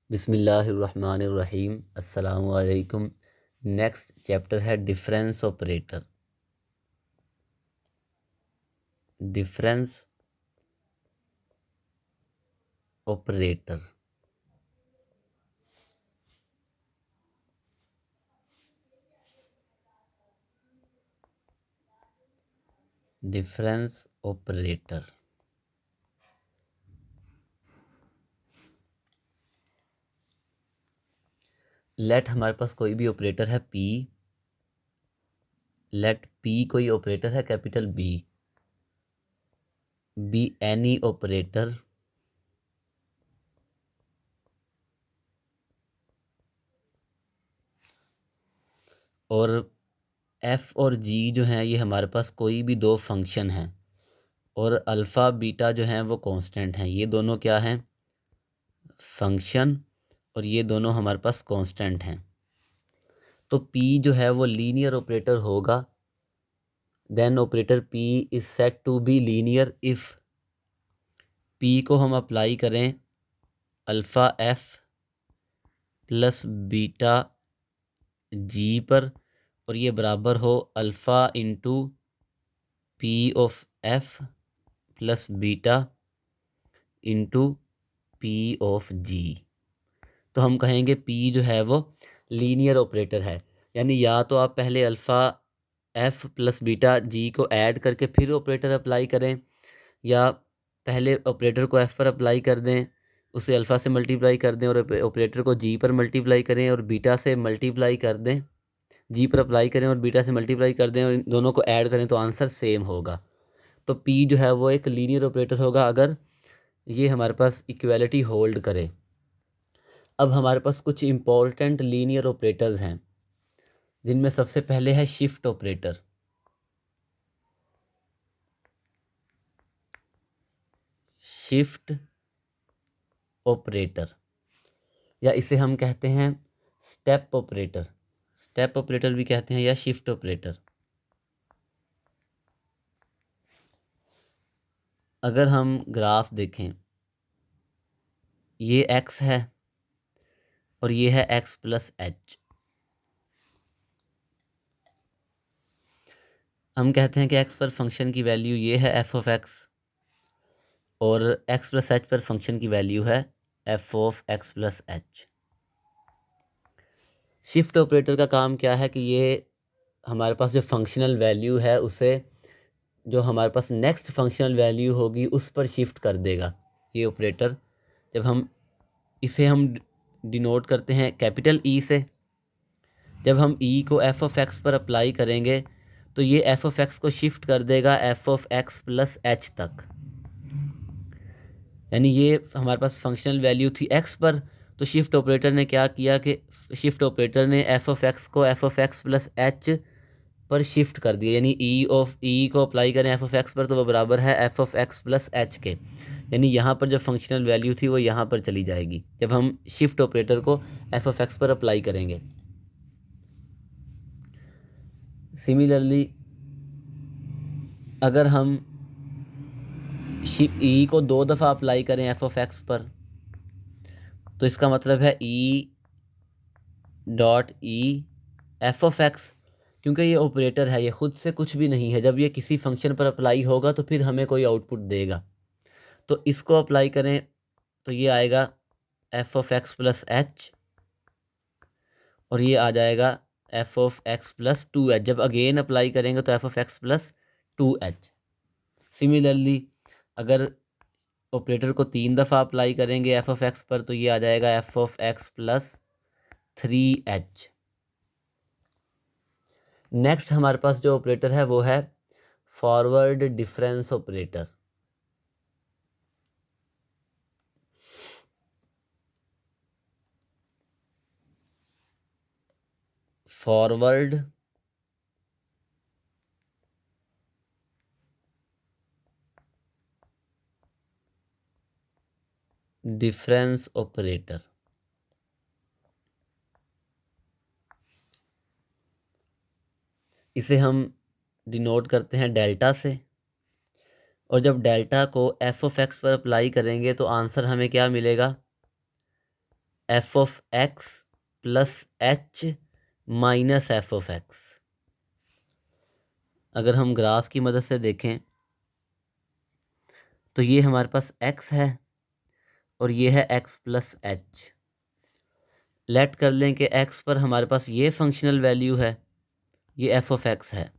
बिस्मिल्लाहिर्रहमानिर्रहीम। अस्सलामु अलैकुम। नेक्स्ट चैप्टर है difference operator. Difference operator difference operator let हमारे पास कोई भी ऑपरेटर है पी। लेट पी कोई ऑपरेटर है capital B. B any operator और एफ और जी जो हैं ये हमारे पास कोई भी दो फंक्शन हैं और अल्फ़ा बीटा जो हैं वो कांस्टेंट हैं। ये दोनों क्या हैं? फंक्शन। और ये दोनों हमारे पास कांस्टेंट हैं। तो P जो है वो लीनियर ऑपरेटर होगा। Then operator P is said to be linear if P को हम अप्लाई करें alpha F plus beta G पर और ये बराबर हो alpha into P of F plus beta into P of G। तो हम कहेंगे P जो है वो लीनियर ऑपरेटर है। यानी या तो आप पहले alpha F plus beta G को ऐड करके फिर ऑपरेटर अप्लाई करें, या पहले ऑपरेटर को F पर अप्लाई कर दें, उसे अल्फ़ा से मल्टीप्लाई कर दें और ऑपरेटर को G पर मल्टीप्लाई करें और बीटा से मल्टीप्लाई कर दें, G पर अप्लाई करें और बीटा से मल्टीप्लाई कर दें और इन दोनों को ऐड करें तो आंसर सेम होगा। तो P जो है वो एक लीनियर ऑपरेटर होगा अगर ये हमारे पास इक्वलिटी होल्ड करे। अब हमारे पास कुछ इंपॉर्टेंट लीनियर ऑपरेटर्स हैं जिनमें सबसे पहले है शिफ्ट ऑपरेटर। शिफ्ट ऑपरेटर या इसे हम कहते हैं स्टेप ऑपरेटर। स्टेप ऑपरेटर भी कहते हैं या शिफ्ट ऑपरेटर। अगर हम ग्राफ देखें, ये x है और ये है x प्लस एच। हम कहते हैं कि x पर फंक्शन की वैल्यू ये है f ऑफ x और x प्लस एच पर फंक्शन की वैल्यू है f of x plus H. Shift operator का काम क्या है कि ये हमारे पास जो फंक्शनल वैल्यू है उसे जो हमारे पास नेक्स्ट फंक्शनल वैल्यू होगी उस पर शिफ्ट कर देगा। ये ऑपरेटर जब हम इसे हम डिनोट करते हैं कैपिटल ई से। जब हम ई को एफ ऑफ एक्स पर अप्लाई करेंगे तो ये एफ ऑफ एक्स को शिफ्ट कर देगा F of x plus H तक। यानी ये हमारे पास फंक्शनल वैल्यू थी एक्स पर, तो शिफ्ट ऑपरेटर ने क्या किया कि शिफ्ट ऑपरेटर ने एफ ऑफ एक्स को F of x plus H पर शिफ्ट कर दिया। यानी ई को अप्लाई करें एफ ऑफ एक्स पर तो वो बराबर है f of x plus H के। यानी यहाँ पर जो फंक्शनल वैल्यू थी वो यहाँ पर चली जाएगी जब हम शिफ्ट ऑपरेटर को एफ ऑफ एक्स पर अप्लाई करेंगे। सिमिलरली अगर हम ई को दो दफ़ा अप्लाई करें एफ ऑफ एक्स पर तो इसका मतलब है E dot E F of x. क्योंकि ये ऑपरेटर है, ये खुद से कुछ भी नहीं है, जब ये किसी फंक्शन पर अप्लाई होगा तो फिर हमें कोई आउटपुट देगा। तो इसको अप्लाई करें तो ये आएगा F of x plus H और ये आ जाएगा F of x plus two H. जब अगेन अप्लाई करेंगे तो f of x plus two H. Similarly अगर ऑपरेटर को तीन दफ़ा अप्लाई करेंगे एफ ऑफ एक्स पर तो ये आ जाएगा F of x plus three H. Next हमारे पास जो ऑपरेटर है वो है forward difference operator. Forward difference operator इसे हम डिनोट करते हैं डेल्टा से। और जब डेल्टा को एफ ऑफ एक्स पर अप्लाई करेंगे तो आंसर हमें क्या मिलेगा? F of x plus H minus F of x. अगर हम ग्राफ की मदद से देखें तो ये हमारे पास x है और ये है x प्लस एच। लेट कर लें कि x पर हमारे पास ये फंक्शनल वैल्यू है, ये एफ ऑफ एक्स है,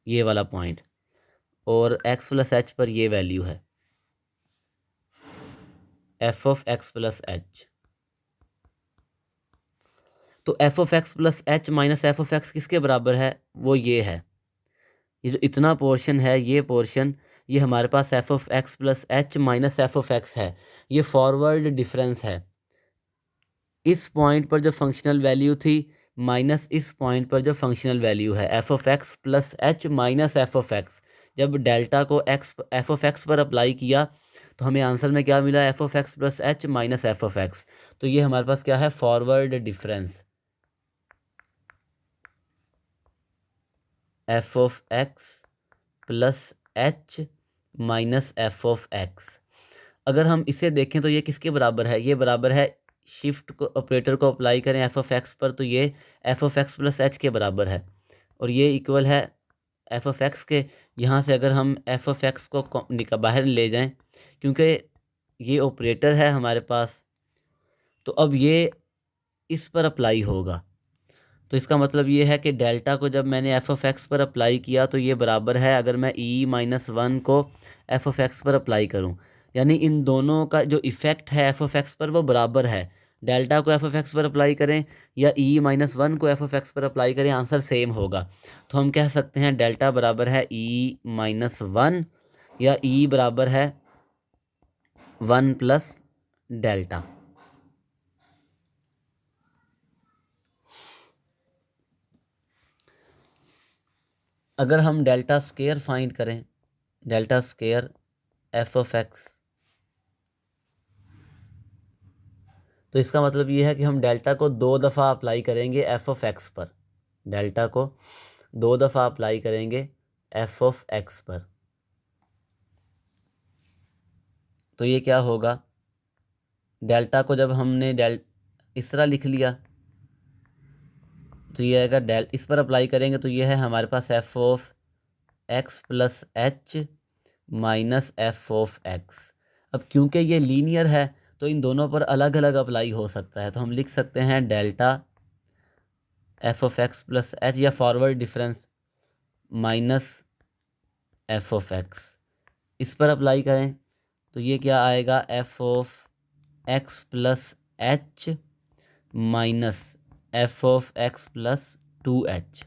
ये वाला पॉइंट, और x प्लस एच पर ये वैल्यू है f of x plus h. तो f of x plus H minus F of x किसके बराबर है? वो ये है, ये जो इतना पोर्शन है, ये पोर्शन, ये हमारे पास F of x plus H minus F of x है, ये फॉरवर्ड डिफरेंस है। इस पॉइंट पर जो फंक्शनल वैल्यू थी माइनस इस पॉइंट पर जो फंक्शनल वैल्यू है, f of x plus H minus F of x. जब डेल्टा को एक्स एफ ऑफ एक्स पर अप्लाई किया तो हमें आंसर में क्या मिला? F of x plus H minus F of x. तो ये हमारे पास क्या है? Forward difference, F of x plus H minus F of x. अगर हम इसे देखें तो ये किसके बराबर है? ये बराबर है, शिफ्ट को ऑपरेटर को अप्लाई करें एफ ऑफ एक्स पर तो ये F of x plus H के बराबर है, और ये इक्वल है एफ ऑफ एक्स के। यहाँ से अगर हम एफ ऑफ एक्स को बाहर ले जाएं, क्योंकि ये ऑपरेटर है हमारे पास, तो अब ये इस पर अप्लाई होगा। तो इसका मतलब ये है कि डेल्टा को जब मैंने एफ ऑफ एक्स पर अप्लाई किया तो ये बराबर है, अगर मैं ई माइनस वन को एफ ऑफ एक्स पर अप्लाई करूँ, यानी इन दोनों का जो इफ़ेक्ट है एफ ऑफ एक्स पर वो बराबर है। डेल्टा को एफ ऑफ एक्स पर अप्लाई करें या ई माइनस वन को एफ ऑफ एक्स पर अप्लाई करें, आंसर सेम होगा। तो हम कह सकते हैं डेल्टा बराबर है ई माइनस वन, या ई बराबर है वन प्लस डेल्टा। अगर हम डेल्टा स्केयर फाइंड करें, delta square F of x, तो इसका मतलब ये है कि हम डेल्टा को दो दफ़ा अप्लाई करेंगे एफ ऑफ एक्स पर, डेल्टा को दो दफ़ा अप्लाई करेंगे एफ ऑफ एक्स पर। तो ये क्या होगा? डेल्टा को जब हमने इस तरह लिख लिया तो ये आएगा इस पर अप्लाई करेंगे तो ये है हमारे पास F of x plus H minus F of x. अब क्योंकि ये लीनियर है तो इन दोनों पर अलग अलग अप्लाई हो सकता है, तो हम लिख सकते हैं delta F of x plus H, या forward difference minus F of X, इस पर अप्लाई करें तो ये क्या आएगा? F of x plus H minus F of x plus two H.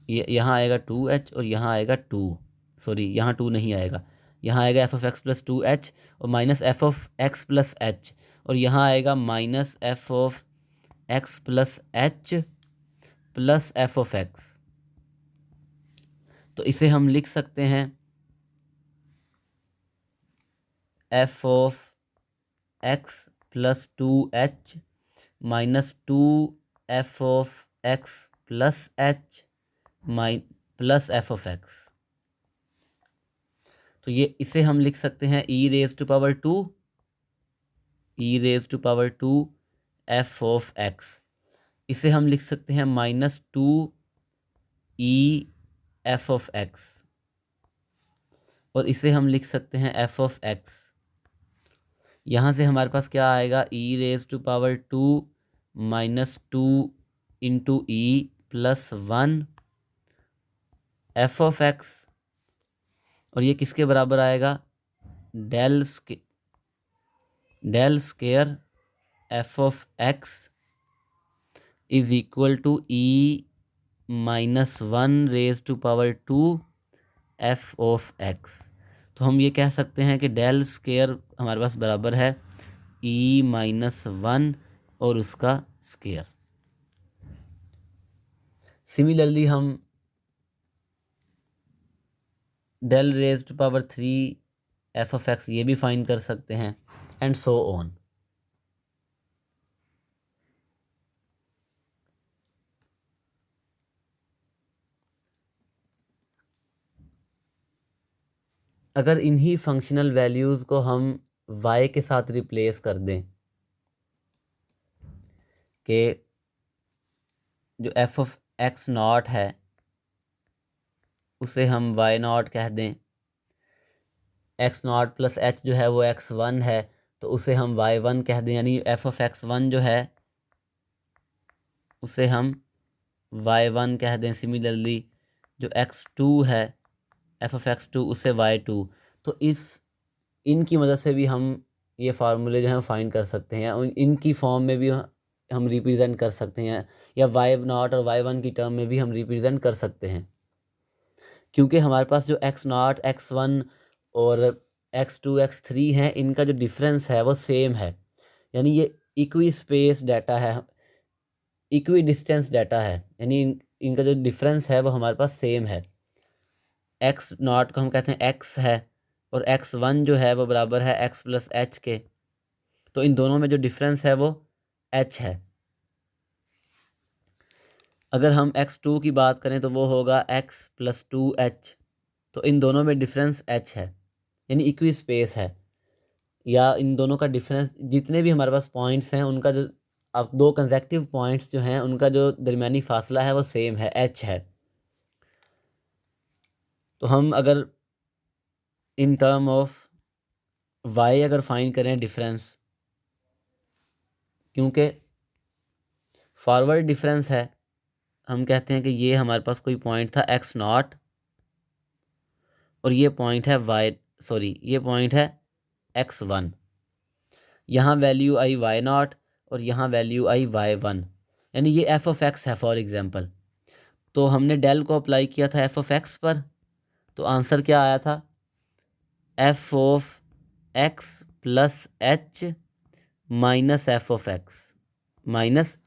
ये यहाँ आएगा टू एच और यहाँ आएगा टू, सॉरी यहाँ टू नहीं आएगा, यहाँ आएगा F of x plus two H और minus F of x plus H, और यहाँ आएगा minus F of x plus H plus F of x. तो इसे हम लिख सकते हैं F of x plus two H minus two F of x plus H plus F of x. तो ये इसे हम लिख सकते हैं E raise to power two, E raise to power two F of x. इसे हम लिख सकते हैं minus two E F of X, और इसे हम लिख सकते हैं एफ ऑफ एक्स। यहाँ से हमारे पास क्या आएगा? E raise to power two minus two into E plus one F of X, और ये किसके बराबर आएगा? Del square F of X is equal to E minus one raise to power two F of x. तो हम ये कह सकते हैं कि डेल स्केयर हमारे पास बराबर है ई माइनस वन और उसका स्केयर। सिमिलरली हम del raise to power three F of X ये भी फाइंड कर सकते हैं, एंड सो ऑन। अगर इन्हीं फंक्शनल वैल्यूज़ को हम y के साथ रिप्लेस कर दें कि जो एफ ऑफ एक्स नॉट है उसे हम वाई नॉट कह दें, एक्स नॉट प्लस एच जो है वो एक्स वन है तो उसे हम वाई वन कह दें, यानी एफ ऑफ एक्स वन जो है उसे हम वाई वन कह दें। सिमिलरली जो एक्स टू है एफ ऑफ एक्स टू उसे वाई टू। तो इनकी मदद से भी हम ये फार्मूले जो हैं फाइंड कर सकते हैं, इनकी फॉर्म में भी हम रिप्रेजेंट कर सकते हैं, या वाई नॉट और वाई वन की टर्म में भी हम रिप्रेजेंट कर सकते हैं, क्योंकि हमारे पास जो एक्स नॉट एक्स वन और एक्स टू एक्स थ्री हैं इनका जो डिफरेंस है वो सेम है, यानी ये इक्वी स्पेस डाटा है, इक्वी डिस्टेंस डाटा है, यानी इनका जो डिफरेंस है वो हमारे पास सेम है। एक्स नॉट को हम कहते हैं एक्स है और एक्स वन जो है वो बराबर है एक्स प्लस एच के, तो इन दोनों में जो डिफरेंस है वो एच है। अगर हम एक्स टू की बात करें तो वो होगा एक्स प्लस टू एच, तो इन दोनों में डिफरेंस एच है, यानी इक्वी स्पेस है, या इन दोनों का डिफरेंस जितने भी हमारे पास पॉइंट्स हैं उनका जो अब दो कंसेक्टिव पॉइंट्स जो हैं उनका जो दरमियानी फासला है वो सेम है, एच है। तो हम अगर इन टर्म ऑफ वाई अगर फाइंड करें डिफरेंस, क्योंकि फॉरवर्ड डिफरेंस है, हम कहते हैं कि ये हमारे पास कोई पॉइंट था एक्स नॉट और ये पॉइंट है ये पॉइंट है एक्स वन, यहाँ वैल्यू आई वाई नॉट और यहाँ वैल्यू आई वाई वन, यानी ये एफ ऑफ एक्स है फॉर एग्जांपल। तो हमने डेल को अप्लाई किया था एफ ऑफ एक्स पर, तो आंसर क्या आया था, F of x plus H minus F of x minus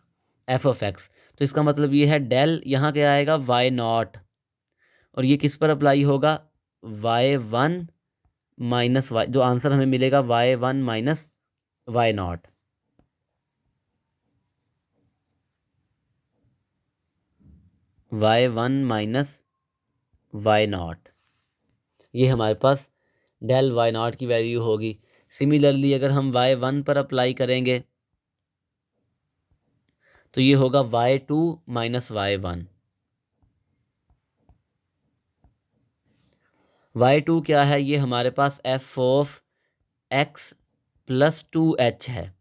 F of x. तो इसका मतलब ये है डेल यहाँ क्या आएगा वाई नॉट, और ये किस पर अप्लाई होगा, वाई वन माइनस वाई, जो आंसर हमें मिलेगा y one minus y naught. Y one minus y naught, ये हमारे पास डेल वाई नॉट की वैल्यू होगी। सिमिलरली अगर हम वाई वन पर अप्लाई करेंगे तो ये होगा Y two minus Y one. Y two क्या है, ये हमारे पास F of x plus two H है,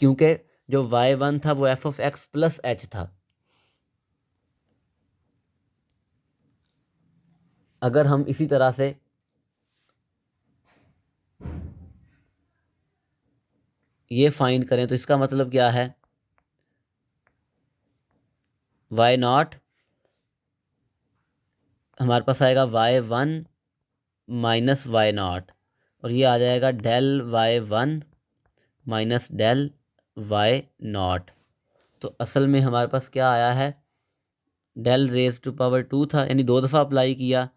क्योंकि जो वाई वन था वो F of x plus H था। अगर हम इसी तरह से ये फाइंड करें तो इसका मतलब क्या है, वाई नॉट हमारे पास आएगा y one minus y naught, और ये आ जाएगा del y one minus del y naught. तो असल में हमारे पास क्या आया है, del raise to power two था, यानी दो दफ़ा अप्लाई किया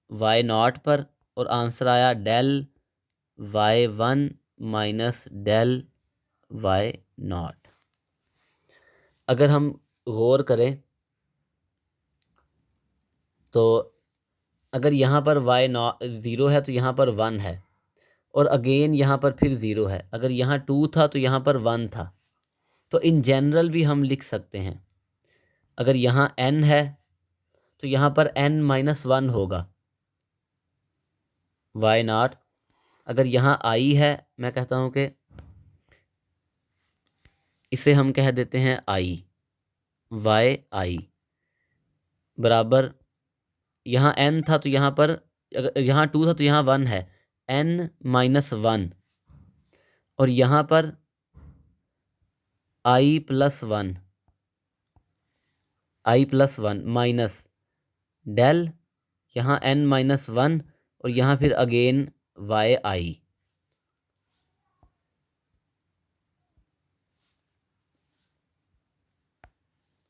वाई नॉट पर और आंसर आया del y one minus del y naught. अगर हम गौर करें तो अगर यहाँ पर वाई नॉट ज़ीरो है तो यहाँ पर वन है, और अगेन यहाँ पर फिर ज़ीरो है, अगर यहाँ टू था तो यहाँ पर वन था, तो इन जनरल भी हम लिख सकते हैं, अगर यहाँ n है तो यहाँ पर n माइनस वन होगा वाई नॉट। अगर यहाँ i है, मैं कहता हूँ कि इसे हम कह देते हैं i, वाई आई बराबर, यहाँ n था तो यहाँ पर, अगर यहाँ टू था तो यहाँ वन है, n माइनस वन, और यहाँ पर i plus one, i plus one minus del यहाँ n माइनस वन, और यहाँ फिर again y i.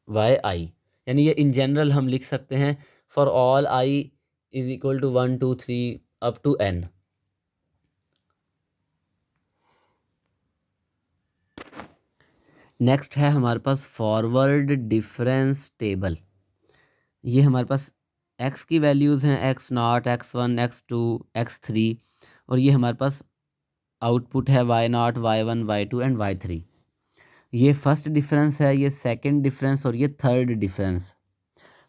Y i यानी ये इन जनरल हम लिख सकते हैं for all i is equal to one two three up to n। Next है हमारे पास फॉरवर्ड डिफरेंस टेबल। ये हमारे पास x की वैल्यूज़ हैं, x naught, x one, x two, x three, और ये हमारे पास आउटपुट है y0, y1, y2 and y3। ये फर्स्ट डिफरेंस है, ये सेकंड डिफरेंस और ये थर्ड डिफरेंस।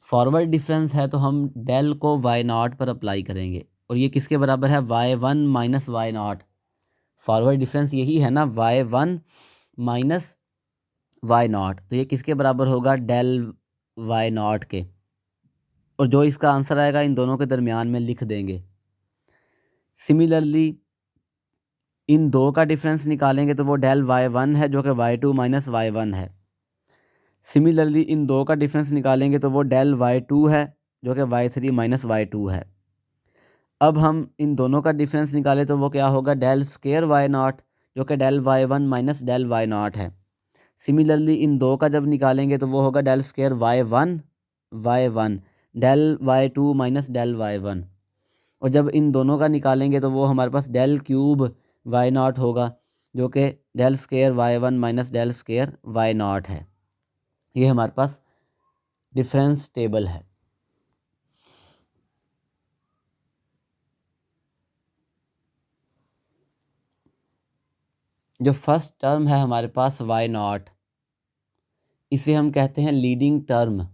फॉरवर्ड डिफरेंस है तो हम डेल को y0 पर अप्लाई करेंगे और ये किसके बराबर है, y1 minus y0। Forward difference यही है ना, y1 माइनस y0, तो ये किसके बराबर होगा, डेल y0 के। और जो इसका आंसर आएगा इन दोनों के दरमियान में लिख देंगे। सिमिलरली इन दो का डिफरेंस निकालेंगे तो वो डेल y1 है जो कि y2 माइनस y1 है। सिमिलरली इन दो का डिफरेंस निकालेंगे तो वो डेल y2 है जो कि y3 माइनस y2 है। अब हम इन दोनों का डिफरेंस निकालें तो वो क्या होगा, डेल स्क्वायर y0 जो कि del y1 minus del y0 है। सिमिलरली इन दो का जब निकालेंगे तो वो होगा del square y1 del y2 minus del y1। और जब इन दोनों का निकालेंगे तो वो हमारे पास डेल क्यूब y0 होगा जो कि del square y1 minus del square y0 है। ये हमारे पास डिफरेंस टेबल है। जो फर्स्ट टर्म है हमारे पास y0, इसे हम कहते हैं लीडिंग टर्म।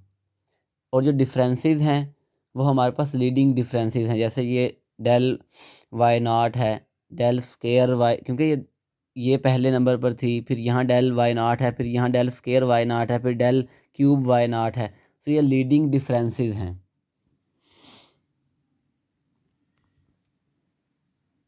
और जो डिफरेंसेस हैं वो हमारे पास लीडिंग डिफरेंसेस हैं, जैसे ये डेल y0 है, डेल स्क्वायर y, क्योंकि ये पहले नंबर पर थी, फिर यहाँ डेल y0 है, फिर यहाँ डेल स्क्वायर y0 है, फिर डेल क्यूब y0 है। तो ये लीडिंग डिफरेंसेस हैं।